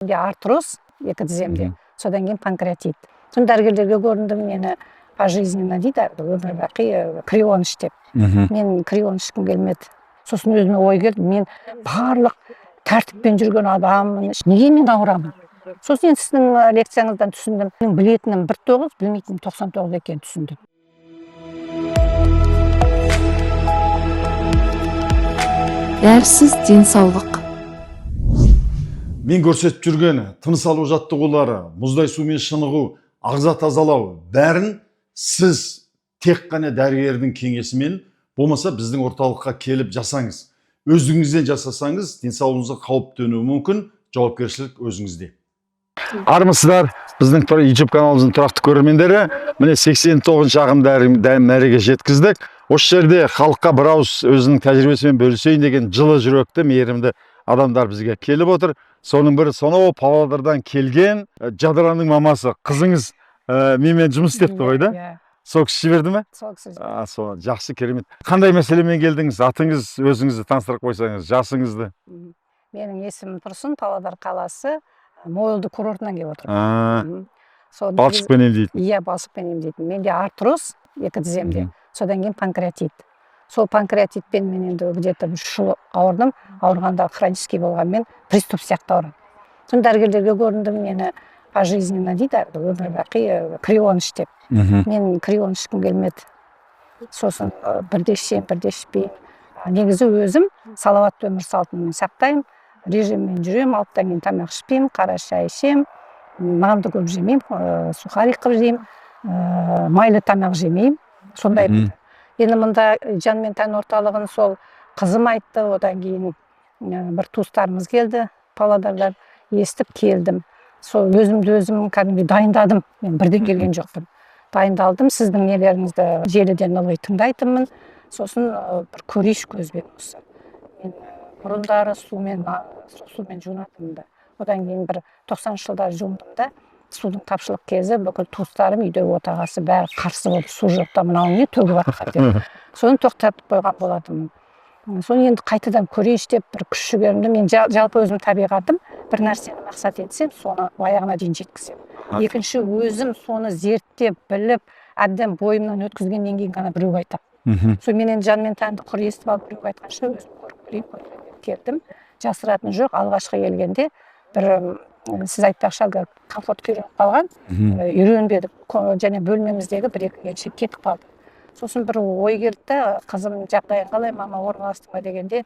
Артроз екі тіземде, содан кейін панкреатит. Соны дәрігерлерге көріндім, мені пожизненно дейді, өмір бақи крион іш деп. Мен крион ішкім келмеді. Сосын өзіме ой келді, мен барлық тәртіппен жүрген адаммын, неге мен ауырамын? Сосын сіздің лекцияңыздан түсіндім, мен білетінім 1,9, білмейтінім 99 екенін түсіндім. Дәрсіз денсаулық. Мен көрсетіп жүрген тыныс алу жаттығулары, мұздай сумен шынығу, ағза тазалау, бәрін сіз тек қана дәрігердің кеңесімен, болмаса біздің орталыққа келіп жасаңыз. Өзіңізден жасасаңыз, денсаулығыңызға қауіп төнуі мүмкін, жауапкершілік өзіңізде. Армысыздар, біздің YouTube каналымыздың тұрақты көрермендері, міне 89 шағын мәреге жеткіздік. Осы жерде халыққа бір ауыз өзінің тәжірибесімен бөлісейін деген жылы жүректі, мейірімді адамдар бізге келіп отыр. Соның бірі сонау Павлодардан келген Жадыранның мамасы, қызыңыз менімен жұмыс істепті ғой да? Сол кісі жіберді ме? Сол кісі. Жақсы, керемет. Қандай мәселемен келдіңіз? Атыңыз, өзіңізді таныстырып қойсаңыз, жасыңызды. Менің есімім Тұрсын, Павлодар қаласы, Мойылды курортынан келіп отырмын. Балшықпен емдейтін. Иә, балшықпен емдейтін. Менде артроз екі тіземде, содан кейін панкреатит. Сол панкреатитпен мен енді где-то 3 жыл ауырдым. Ауырғанда хронический болғанмен приступ сияқты ауырдым. Соны дәрігерлерге көріндім, мені пожизненно дейді, өмір бақи крион іш деп. Мен крион ішкім келмеді. Сосын бірде ішемін, бірде ішпеймін. Негізі өзім салауатты өмір салтын сақтаймын, режиммен жүремін, алттан кейін тамақ ішпеймін, қара шай ішемін, нанды көп жемеймін, сухарик қып жеймін, майлы тамақ жемеймін. Сондай. Енді мұнда жан мен тән орталығын сол қызым айтты, одан кейін бір туыстарымыз келді, Павлодардан естіп келдім. Сол өзімді кәдімгі дайындадым, мен бірден келген жоқпын. Дайындалдым, сіздің нелеріңізді желіден ылғи тыңдайтынмын. Сосын бір көрейінші көзбен осы. Мен бұрындары сумен жуынатынмын да. Одан кейін бір 90 жылдар жуындым да. Судың тапшылық кезі бүкіл туыстарым үйде отағасы бәрі қарсы болып, су жоқта мынау не төгіп жатқан деп. Соны тоқтатып қойған болатынмын. Соны енді қайтадан көрейінші деп бір күш жібердім. Мен жалпы өзім табиғатым бір нәрсені мақсат етсем, соны аяғына дейін жеткіземін. Екінші өзім соны зерттеп, біліп, әбден бойымнан өткізгеннен кейін ғана біреуге айтамын. Сол мен енді жан мен тәнді құр естіп алып біреуге айтқанша өзім көріп көрейін келдім. Жасыратын жоқ, алғашқы келгенде бір сіз айтпақшы әлгі комфорт үйреніп қалған, үйренбедік, және бөлмеміздегі бір-екі келіншек кетіп қалды. Сосын бір ой келді, қызым жағдайың қалай, мама орналастың ба дегенде,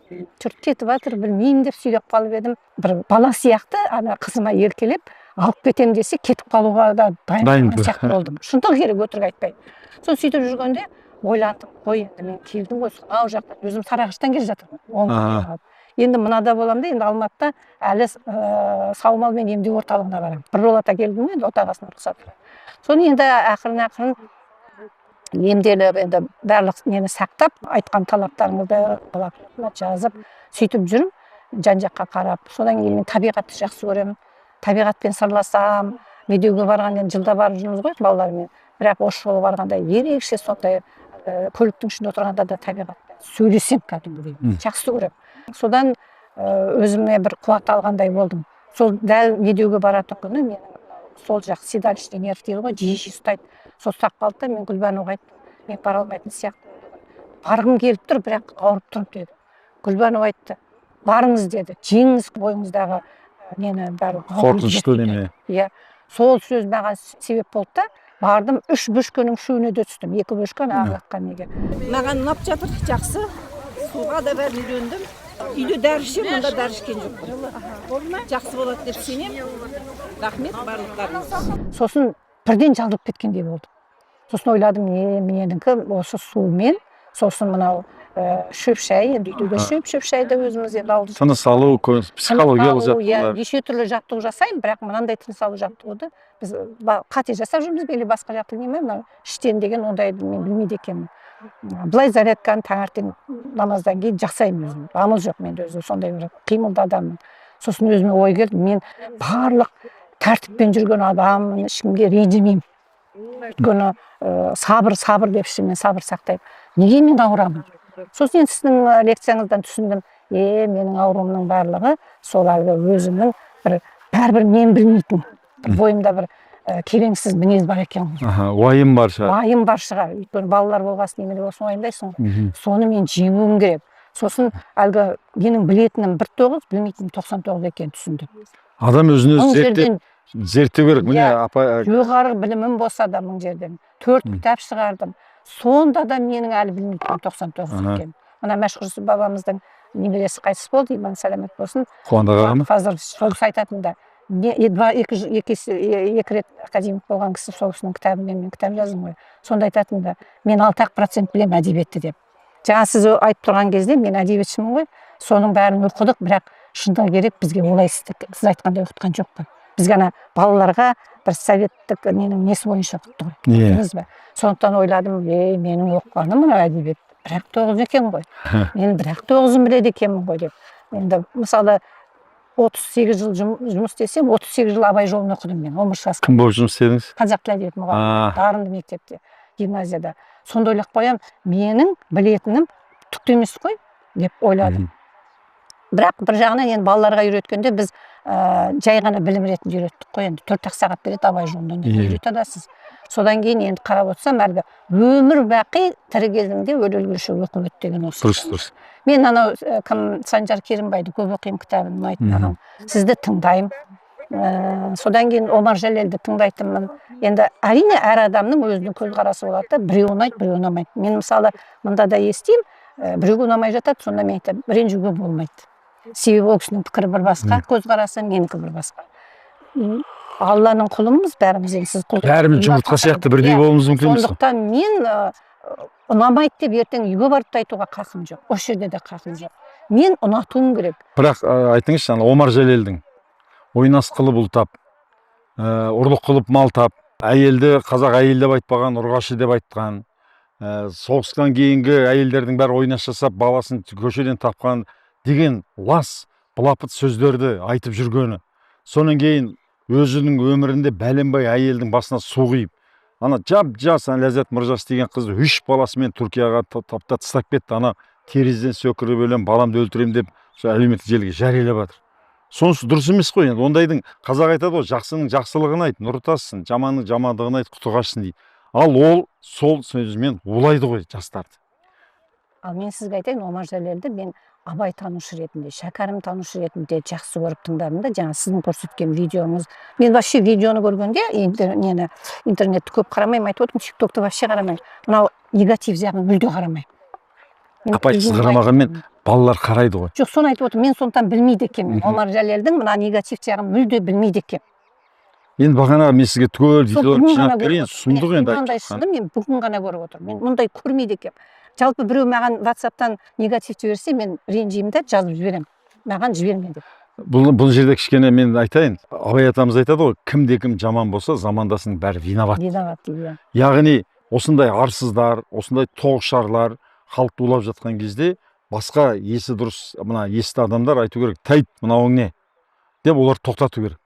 жүріп кетіп жатыр, білмеймін деп сөйлеп қалып едім. Бір бала сияқты ана қызыма еркелеп, алып кетем десе, кетіп қалуға да дайын сияқты болдым. Шындық керек, өтірік айтпай. Соны сөйтіп жүргенде ойландым, қой енді мен келдім ғой, сонау жақтан, өзім Сарыағаштан келе жатырмын. Енді мынада боламын да, енді Алматыда әлі саумалмен емдеу орталығына барамын. Бір жолата келдім енді отағасының рұқсатымен. Соны енді ақырын емделіп, енді барлық нені сақтап, айтқан талаптарыңызды жазып, сөйтіп жүрмін, жан-жаққа қарап. Содан кейін мен табиғатты жақсы көремін. Табиғатпен сырласам, медеуге барған енді жылда барып жүрміз ғой балалармен. Бірақ осы жолы барғанда ерекше сондай көліктің ішінде отырғанда да табиғатпен сөйлесем кәдімгідей. Жақсы көремін. Содан өзіме бір қуат алғандай болдым. Сол дәл медеуге баратын күні менің сол жақ седалищный нерв дейді ғой, жиі ұстайды. Сол ұстап қалды да мен Гүлбануға айттым, мен бара алмайтын сияқты. Барғым келіп тұр, бірақ ауырып тұрмын деді. Гүлбану айтты, барыңыз деді, жеңіңіз бойыңыздағы нені бәрі. Қорқынышты неме. Иә, сол сөз маған себеп болды да, бардым, 3 бөшкенің үшеуіне де түстім, 2 бөшкен ағылатқан неге. Маған ұнап жатыр, жақсы. Суға да бәрін үйрендім. Үйде дәрі ішемін, мұнда дәрі ішкен жоқпын. Жақсы болады деп сенемін. Рахмет барлықтарыңыз. Сосын бірден жалдып кеткендей болды. Сосын ойладым, менікі осы сумен, сосын мынау шөп шай, енді үйдегі шөп шайды өзіміз енді алдық. Тыныс алу, психологиялық жаттығулар. Неше түрлі жаттығу жасаймын, бірақ мынандай тыныс алу жаттығуды біз қате жасап жүрміз, бе басқа жаттығу неме, мынау іштен деген ондайды мен білмейді екенмін. Былай зарядканы таңертең намаздан кейін жасаймын өзім. Амал жоқ менде өзі, сондай бір қимылды адаммын. Сосын өзіме ой келді, мен барлық тәртіппен жүрген адаммын, ешкімге ренжімеймін. Өйткені сабыр деп мен сабыр сақтаймын. Неге мен ауырамын? Сосын сіздің лекцияңыздан түсіндім, менің ауруымның барлығы сол әлгі өзімнің бір бәрібір мен білмейтін бір бойымда бір келеңсіз мінез бар екен ғой. Уайым бар шығар. Уайым бар шығар. Өйткені балалар болған соң немере болсын уайымдайсың ғой. Соны мен жеңуім керек. Сосын әлгі менің білетінім 1.9, білмейтінім 99 екенін түсіндім. Адам өзін Мың өзі жерден зерттеу керек. Міне апа жоғары білімім болса да мың жерден 4 кітап шығардым. Сонда да менің әлі білмейтінім 99 екен. Мына Мәшһүр бабамыздың немересі қайтыс болды, иман сәлемет болсын. Қуандық аға ма? Қазір сол кісі айтатын да екі рет академик болған кісі сол кісінің кітабымен мен кітап жаздым ғой. Сонда айтатын да мен 6% білемін әдебиетті деп. Жаңа сіз айтып тұрған кезде мен әдебиетшімін ғой. Соның бәрін оқыдық, бірақ шындығы керек бізге олай істік. Сіз айтқандай оқытқан жоқ қой. Біз ғана балаларға бір советтік ненің несі бойынша оқытты ғой. Білдіңіз бе? Сондықтан ойладым, менің оқығаным мына әдебиет 1.9 екен ғой. Мен 1.9-ын біледі екенмін ғой деп. Енді мысалы 38 жыл жұмыс істесем, 38 жыл абай жолын оқыдым мен. Омар Шасқын. Кім болып жұмыс істедіңіз? Қазақ тіл әдебиеті мұғалімі, дарынды мектепте, гимназияда. Сонда ойлап қоям, менің білетінім түк емес қой деп ойладым. Бірақ бір жағынан енді балаларға үйреткенде біз жай ғана білім ретінде үйреттік қой. Енді 4 сағат береді абай жолында үйретеді адасыз. Содан кейін енді қарап отырсам, әлгі өмір бақи тірі кезіңде өле-өлгенше оқып өт деген осы. Дұрыс. Мен анау Санжар Керімбайды көп оқимын, кітабын ұнайтын маған. Сізді тыңдаймын. Содан кейін Омар Жәлелді тыңдайтынмын. Енді әрине әр адамның өзінің көзқарасы болады да, біреу ұнайды, біреу ұнамайды. Мен мысалы мында да естимін, біреуге ұнамай жатады, сонда мен айтамын, ренжуге болмайды. Себебі ол кісінің пікірі бір басқа, көзқарасы менікі бір басқа. Алланың құлымыз бәріміз, енді сіз құл. Бәріміз жұмыртқа сияқты бірдей болуымыз мүмкін емес. Сондықтан мен ұнамайды деп ертең үйге барып айтуға қақым жоқ. Осы жерде де қақым жоқ. Мен ұнатуым керек. Бірақ айтыңызшы, Омар Жәлелдің ойнас қылып ұлтап, ұрлық қылып мал тап, әйелді қазақ әйел деп айтпаған, ұрғашы деп айтқан, соғыстан кейінгі әйелдердің бәрі ойнас жасап, баласын көшеден тапқан деген лас, былапыт сөздерді айтып жүргені. Сонан кейін өзінің өмірінде бәленбай әйелдің басына су құйып, ана жап-жас Ләззат Мыржас деген қызды 3 баласымен Түркияға тапта тастап кетті. Ана терезеден сөкіріп өлем, баламды өлтірем деп әлеуметтік желіге жариялап жатыр. Сонысы дұрыс емес қой. Енді ондайдың қазақ айтады ғой, жақсының жақсылығын айт, нұр тассын, жаманның жамандығын айт, құты қашсын дейді. Ал ол сол сөзімен улайды ғой жастарды. Ал мен сізге айтайын, Омар Жәлелді мен абай танушы ретінде, шәкәрім танушы ретінде жақсы көріп тыңдадым да, жаңа сіздің көрсеткен видеоңыз. Мен вообще видеоны көргенде интернетті көп қарамаймын, айтып отырмын, тиктокты вообще қарамаймын. Мынау негатив жағын мүлде қарамаймын. Апай, сіз қарамағанмен балалар қарайды ғой. Жоқ, соны айтып отырмын, мен сондықтан білмейді екенмін. Омар Жәлелдің мына негатив жағын мүлде білмейді екенмін. Енді бағана мен сізге түгел видеолар жинап берейін, сұмдық енді айтып. Мен бүгін ғана көріп отырмын. Мен мұндай көрмейді екенмін. Жалпы біреу маған WhatsApp-тан негатив жіберсе, мен ренжимін да жазып жіберемін. Маған жіберме деп. Бұл жерде кішкене мен айтайын. Абай атамыз айтады ғой, кімде-кім жаман болса, замандасының бәрі виноват. Виноват дейді. Яғни осындай арсыздар, осындай тоғышарлар халықты улап жатқан кезде басқа есі дұрыс, мына есті адамдар айту керек, тайт, мынауың не деп олар тоқтату керек.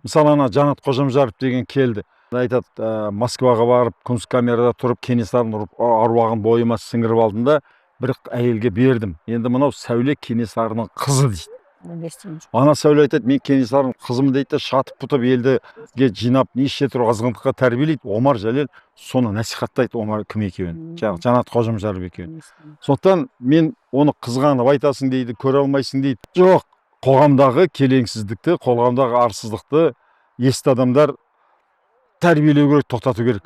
Мысалы ана Жанат Қожамжаров деген келді. Айтады, Москваға барып, Кунсткамерада тұрып, Кенесарының аруағын бойыма сіңіріп алдым да, бір әйелге бердім. Енді мынау Сәуле Кенесарының қызы дейді. Ана Сәуле айтады, мен Кенесарының қызымын дейді, шатып пұтып елдіге жинап, неше түрлі азғындыққа тәрбиелейді. Омар Жәлел соны насихаттайды, Омар кім екеуін, Жанат Қожамжаров екеуін. Сондықтан мен оны қызғанып айтасың дейді, көре алмайсың дейді. Жоқ, қоғамдағы келеңсіздікті, қоғамдағы арсыздықты есті адамдар тәрбиелеу керек, тоқтату керек.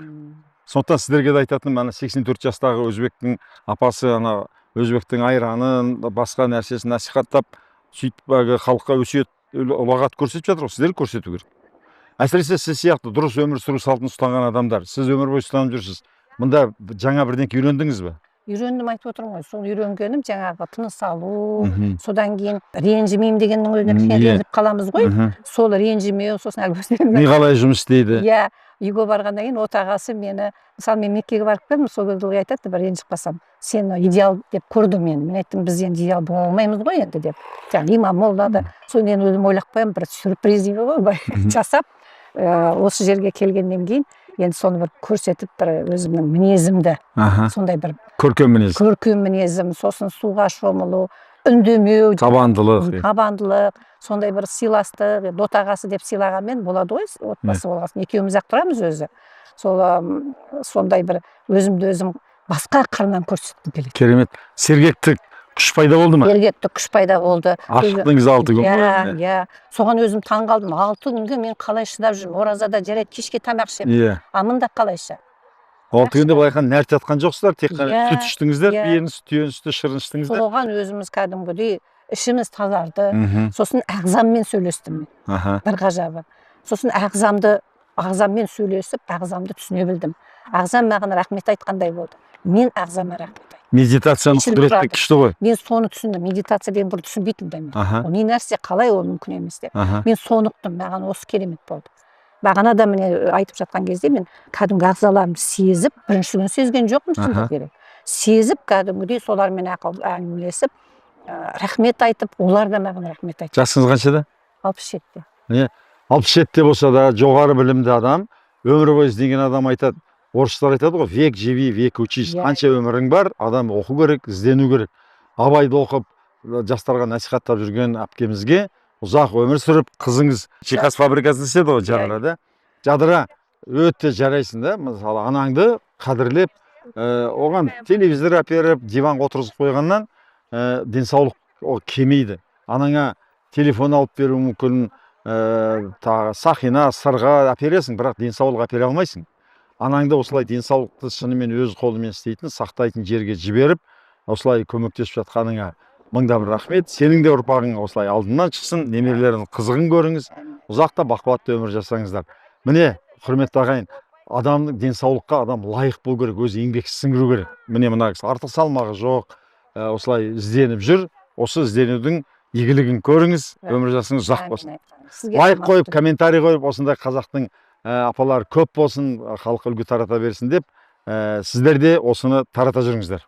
Сондықтан сіздерге де айтатыным, ана 84 жастағы өзбектің апасы ана өзбектің айранын, басқа нәрсесін насихаттап, сөйтіп халыққа өсиет ұлағат көрсетіп жатыр ғой, сіздер көрсету керек. Әсіресе сіз сияқты дұрыс өмір сүру салтын ұстанған адамдар, сіз өмір бойы ұстанып жүрсіз. Мұнда жаңа бірдеңке үйрендіңіз бе? Үйрендім, айтып отырмын ғой. Сол үйренгенім жаңағы тыныс алу, содан кейін ренжімеймін дегеннің өзіне ренжіп қаламыз ғой. Сол ренжімеу, сосын әлгі не қалай жұмыс істейді? Иә, үйге барғаннан кейін отағасы мені, мысалы мен Меккеге барып келдім, сол кезде айтады, бір ренжіп қалсам, сен идеал деп көрдім мені. Мен айттым, біз енді идеал бола алмаймыз ғой енді деп. Жаңағы имам молдады. Соны мен өзім ойлап қоямын, бір сюрприз ғой жасап, осы жерге келгеннен кейін енді соны бір көрсетіп, бір өзімнің мінезімді, сондай бір көркем мінез. Көркем мінезім, сосын суға шомылу, үндемеу, табандылық, сондай бір сыйластық дот ағасы деп сыйлағанмен болады ғой, отбасы болғасын, екеуміз ақ тұрамыз өзі. Сол сондай бір өзімді өзім басқа қырынан көрсеткім келеді. Керемет. Сергектік күш пайда болды ма? Сергектік күш пайда болды. Ашықтыңыз 6 күн. Иә. Соған өзім таң қалдым. 6 күнге мен қалай шыдап жүрмін? Оразада жарайды, кешке тамақ ішемін. Иә. Мында қалайша? 6 күнде былайхан нәрте атқан жоқсыздар, тек қана сүт іштіңіздер, Иә. биенің сүті, сүті, шырын іштіңіздер. Соған өзіміз кәдімгідей ішіміз тазарды. Сосын ағзаммен сөйлестім мен. Аха. Бір ғажабы. Сосын ағзаммен сөйлесіп, ағзамды түсіне білдім. Ағзам маған рахмет айтқандай болды. Мен ағзама рахмет айттым. Медитацияның құдіреті күшті ғой. Мен соны түсіндім. Медитация деген бір түсінбейтінмін да мен. Аха. Ол не нәрсе, қалай ол мүмкін емес деп. Аха. Мен соны ұқтым, маған осы керемет болды. Бағана да міне айтып жатқан кезде мен кәдімгі ағзаларымды сезіп, бірінші күні сезген жоқпын шыны керек. Сезіп, кәдімгідей солармен әңгімелесіп, рахмет айтып, олар да маған рахмет айтты. Жасыңыз қаншада? 67-те. Не? 67-те болса да жоғары білімді адам, өмір бойы іздеген адам айтады. Орыстар айтады ғой, век живи, век учись. Қанша өмірің бар, адам оқу керек, іздену керек. Абайды оқып, жастарға насихаттап жүрген әпкемізге ұзақ өмір сүріп, қызыңыз жиһаз фабрикасында істеді ғой, Жадырада. Жадыра өте жарайсың да, мысалы анаңды қадірлеп, оған телевизор әперіп, диванға отырғызып қойғаннан денсаулық кемейді. Анаңа телефон алып беру мүмкін, сақина, сырға әпересің, бірақ денсаулық әпере алмайсың. Анаңды осылай денсаулықты шынымен өз қолымен істейтін, сақтайтын жерге жіберіп, осылай көмектесіп жатқаныңа мыңдап рахмет. Сенің де ұрпағың осылай алдынан шықсын, немерелердің қызығын көріңіз, ұзақта бақуатты өмір жасаңыздар. Міне, құрметті ағайын, адамның денсаулыққа адам лайық болу керек, өзі еңбек сіңіру керек. Міне мына кісі артық салмағы жоқ, осылай ізденіп жүр. Осы ізденудің игілігін көріңіз, өмір жасыңыз ұзақ болсын. Лайк қойып, комментарий қойып, осындай қазақтың апалары көп болсын, халық үлгі тарата берсін деп, сіздер де осыны тарата жүріңіздер.